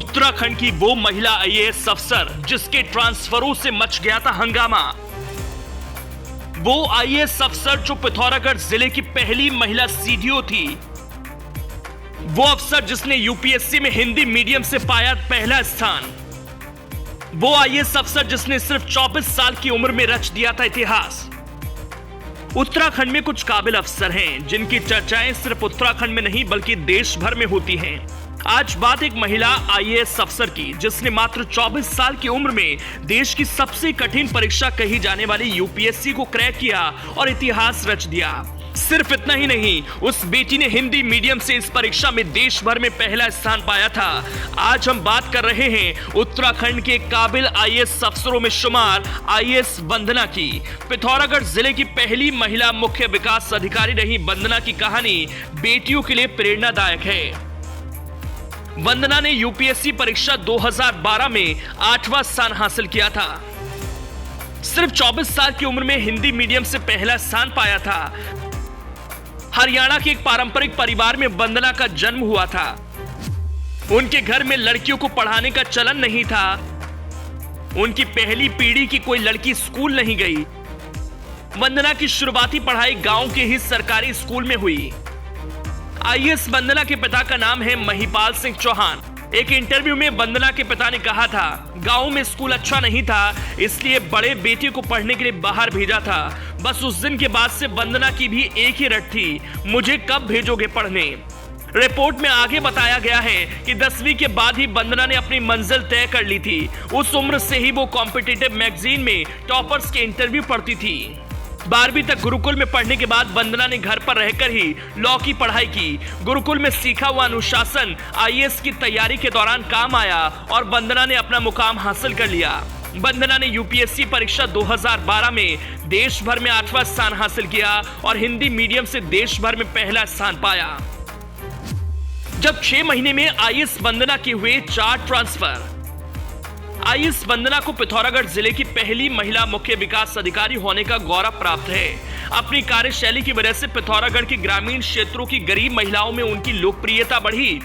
उत्तराखंड की वो महिला आईएएस अफसर जिसके ट्रांसफरों से मच गया था हंगामा। वो आईएएस अफसर जो पिथौरागढ़ जिले की पहली महिला सीडीओ थी। वो अफसर जिसने यूपीएससी में हिंदी मीडियम से पाया पहला स्थान। वो आईएएस अफसर जिसने सिर्फ 24 साल की उम्र में रच दिया था इतिहास। उत्तराखंड में कुछ काबिल अफसर हैं जिनकी चर्चाएं सिर्फ उत्तराखंड में नहीं बल्कि देश भर में होती हैं। आज बात एक महिला आईएएस अफसर की जिसने मात्र 24 साल की उम्र में देश की सबसे कठिन परीक्षा कही जाने वाली यूपीएससी को क्रैक किया और इतिहास रच दिया। सिर्फ इतना ही नहीं, उस बेटी ने हिंदी मीडियम से इस परीक्षा में देश भर में पहला स्थान पाया था। आज हम बात कर रहे हैं उत्तराखंड के काबिल आईएएस अफसरों में शुमार आईएएस वंदना की। पिथौरागढ़ जिले की पहली महिला मुख्य विकास अधिकारी रही वंदना की कहानी बेटियों के लिए प्रेरणादायक है। वंदना ने यूपीएससी परीक्षा 2012 में 8वां स्थान हासिल किया था। सिर्फ 24 साल की उम्र में हिंदी मीडियम से पहला स्थान पाया था। हरियाणा के एक पारंपरिक परिवार में वंदना का जन्म हुआ था। उनके घर में लड़कियों को पढ़ाने का चलन नहीं था। उनकी पहली पीढ़ी की कोई लड़की स्कूल नहीं गई। वंदना की शुरुआती पढ़ाई गांव के ही सरकारी स्कूल में हुई। आईएएस वंदना के पिता का नाम है महिपाल सिंह चौहान। एक इंटरव्यू में वंदना के पिता ने कहा था, गांव में स्कूल अच्छा नहीं था इसलिए बड़े बेटे को पढ़ने के लिए बाहर भेजा था। बस उस दिन के बाद से वंदना की भी एक ही रट थी, मुझे कब भेजोगे पढ़ने। रिपोर्ट में आगे बताया गया है कि 10वीं के बाद ही वंदना ने अपनी मंजिल तय कर ली थी। उस उम्र से ही वो कॉम्पिटिटिव मैगजीन में टॉपर्स के इंटरव्यू पढ़ती थी। 12वीं तक गुरुकुल में पढ़ने के बाद वंदना ने घर पर रहकर ही लॉ की पढ़ाई की। गुरुकुल में सीखा हुआ अनुशासन आईएएस की तैयारी के दौरान काम आया और वंदना ने अपना मुकाम हासिल कर लिया। वंदना ने यूपीएससी परीक्षा 2012 में देश भर में 8वां स्थान हासिल किया और हिंदी मीडियम से देश भर में पहला स्थान पाया। जब 6 महीने में आईएएस वंदना के हुए 4 ट्रांसफर। आईएएस वंदना को पिथौरागढ़ जिले की पहली महिला मुख्य विकास अधिकारी होने का गौरव प्राप्त है। अपनी कार्यशैली की वजह से पिथौरागढ़ के ग्रामीण क्षेत्रों की गरीब महिलाओं में उनकी लोकप्रियता बढ़ी।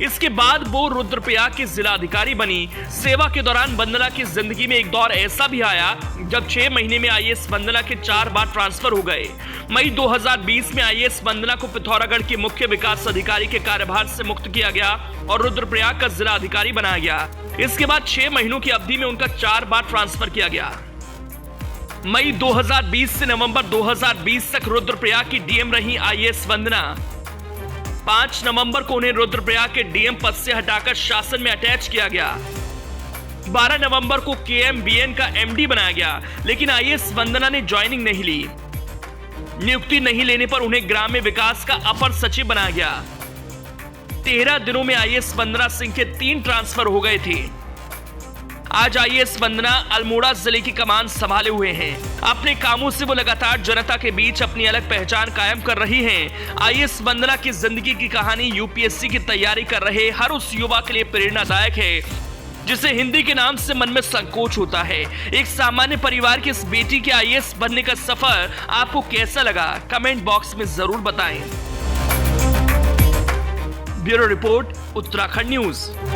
इसके बाद वो रुद्रप्रयाग की जिला अधिकारी बनी। सेवा के दौरान वंदना की जिंदगी में एक दौर ऐसा भी आया जब 6 महीने में आईएएस वंदना के 4 बार ट्रांसफर हो गए। मई 2020 में आईएएस वंदना को पिथौरागढ़ के मुख्य विकास अधिकारी के कार्यभार से मुक्त किया गया और रुद्रप्रयाग का जिला अधिकारी बनाया गया। इसके बाद 6 महीनों की अवधि में उनका 4 बार ट्रांसफर किया गया। मई 2020 से नवंबर 2020 तक रुद्रप्रयाग की डीएम रही आईएएस वंदना। 5 नवंबर को उन्हें रुद्रप्रयाग के डीएम पद से हटाकर शासन में अटैच किया गया। 12 नवंबर को केएमबीएन का एमडी बनाया गया, लेकिन आईएएस वंदना ने ज्वाइनिंग नहीं ली। नियुक्ति नहीं लेने पर उन्हें ग्राम्य विकास का अपर सचिव बनाया गया। 13 दिनों में आईएएस वंदना सिंह के 3 ट्रांसफर हो गए थे। आज आईएएस वंदना अल्मोड़ा जिले की कमान संभाले हुए हैं। अपने कामों से वो लगातार जनता के बीच अपनी अलग पहचान कायम कर रही हैं। आईएएस वंदना की जिंदगी की कहानी यूपीएससी की तैयारी कर रहे हर उस युवा के लिए प्रेरणादायक है जिसे हिंदी के नाम से मन में संकोच होता है। एक सामान्य परिवार की इस बेटी के आईएएस बनने का सफर आपको कैसा लगा, कमेंट बॉक्स में जरूर बताएं। Bureau report, Uttarakhand news.